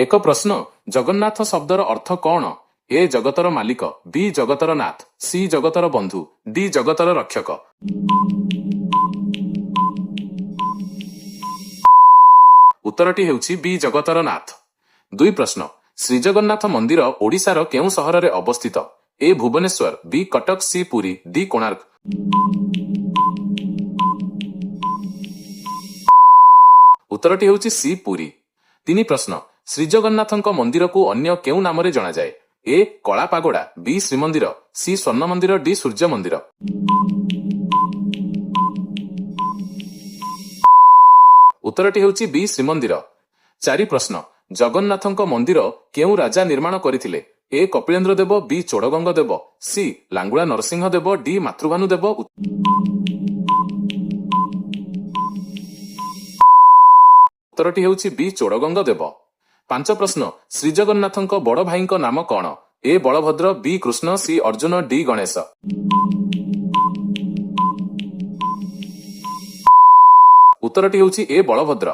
ଏକ ପ୍ରଶ୍ନ, ଜଗନ୍ନାଥ ଶବ୍ଦର ଅର୍ଥ କଣ? ଏ ଜଗତର ମାଲିକ, ବି ଜଗତର ନାଥ, ସି ଜଗତର ବନ୍ଧୁ, ଡି ଜଗତର ରକ୍ଷକ। ଉତ୍ତରଟି ହେଉଛି ବି ଜଗତର ନାଥ। ଦୁଇ ପ୍ରଶ୍ନ, ଶ୍ରୀଜଗନ୍ନାଥ ମନ୍ଦିର ଓଡ଼ିଶାର କେଉଁ ସହରରେ ଅବସ୍ଥିତ? ଏ ଭୁବନେଶ୍ୱର, ବି କଟକ, ସି ପୁରୀ, ଡି କୋଣାର୍କ। ଉତ୍ତରଟି ହେଉଛି ସି ପୁରୀ। ତିନି ପ୍ରଶ୍ନ, ଶ୍ରୀଜଗନ୍ନାଥଙ୍କ ମନ୍ଦିରକୁ ଅନ୍ୟ କେଉଁ ନାମରେ ଜଣାଯାଏ? ଏ କଳା ପାଗୋଡା, ବି ଶ୍ରୀମନ୍ଦିର, ସି ସ୍ୱର୍ଣ୍ଣ ମନ୍ଦିର, ଡି ସୂର୍ଯ୍ୟ ମନ୍ଦିର। ଉତ୍ତରଟି ହେଉଛି ବି ଶ୍ରୀମନ୍ଦିର। ଚାରି ପ୍ରଶ୍ନ, ଜଗନ୍ନାଥଙ୍କ ମନ୍ଦିର କେଉଁ ରାଜା ନିର୍ମାଣ କରିଥିଲେ? ଏ କପିଳେନ୍ଦ୍ର ଦେବ, ବି ଚୋଡଗଙ୍ଗ ଦେବ, ସି ଲାଙ୍ଗୁଳା ନରସିଂହ ଦେବ, ଡି ମାତୃଭାନୁ ଦେବ। ଉତ୍ତରଟି ହେଉଛି ବି ଚୋଡଗଙ୍ଗ ଦେବ। ପାଞ୍ଚ ପ୍ରଶ୍ନ, ଶ୍ରୀଜଗନ୍ନାଥଙ୍କ ବଡ଼ ଭାଇଙ୍କ ନାମ କଣ? ଏ ବଳଭଦ୍ର, ବି କୃଷ୍ଣ, ସି ଅର୍ଜୁନ, ଡି ଗଣେଶ। ଉତ୍ତରଟି ହେଉଛି ଏ ବଳଭଦ୍ର।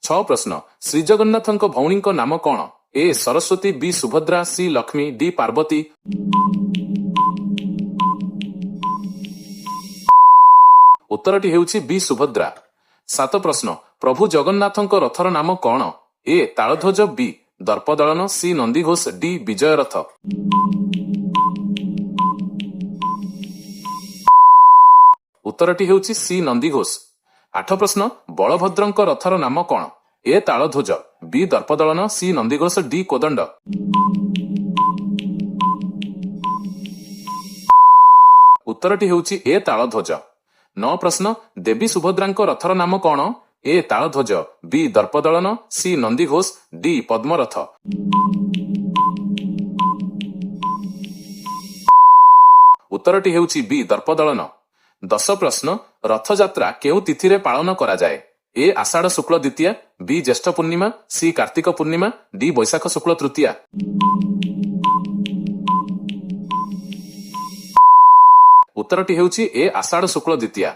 ଛଅ ପ୍ରଶ୍ନ, ଶ୍ରୀଜଗନ୍ନାଥଙ୍କ ଭଉଣୀଙ୍କ ନାମ କଣ? ଏ ସରସ୍ୱତୀ, ବି ସୁଭଦ୍ରା, ସି ଲକ୍ଷ୍ମୀ, ଡି ପାର୍ବତୀ। ଉତ୍ତରଟି ହେଉଛି ବି ସୁଭଦ୍ରା। ସାତ ପ୍ରଶ୍ନ, ପ୍ରଭୁ ଜଗନ୍ନାଥଙ୍କ ରଥର ନାମ କଣ? ଏ ତାଳଧ୍ୱଜ, ବି ଦର୍ପଦଳନ, ସି ନନ୍ଦିଘୋଷ, ଡି ବିଜୟ ରଥ। ଉତ୍ତରଟି ହେଉଛି ସି ନନ୍ଦିଘୋଷ। ଆଠ ପ୍ରଶ୍ନ, ବଳଭଦ୍ରଙ୍କ ରଥର ନାମ କଣ? ଏ ତାଳଧ୍ୱଜ, ବି ଦର୍ପଦଳନ, ସି ନନ୍ଦିଘୋଷ, ଡି କୋଦଣ୍ଡ। ଉତ୍ତରଟି ହେଉଛି ଏ ତାଳଧ୍ୱଜ। ନଅ ପ୍ରଶ୍ନ, ଦେବୀ ସୁଭଦ୍ରାଙ୍କ ରଥର ନାମ କଣ? ଏ ତାଳଧ୍ୱଜ, ବି ଦର୍ପଦଳନ, ସି ନନ୍ଦିଘୋଷ, ଡି ପଦ୍ମରଥ। ଉତ୍ତରଟି ହେଉଛି ବି ଦର୍ପଦଳନ। ଦଶ ପ୍ରଶ୍ନ, ରଥଯାତ୍ରା କେଉଁ ତିଥିରେ ପାଳନ କରାଯାଏ? ଏ ଆଷାଢ଼ ଶୁକ୍ଳ ଦ୍ୱିତୀୟା, ବି ଜ୍ୟେଷ୍ଠ ପୂର୍ଣ୍ଣିମା, ସି କାର୍ତ୍ତିକ ପୂର୍ଣ୍ଣିମା, ଡି ବୈଶାଖ ଶୁକ୍ଳ ତୃତୀୟା। ଉତ୍ତରଟି ହେଉଛି ଏ ଆଷାଢ଼ ଶୁକ୍ଳ ଦ୍ୱିତୀୟା।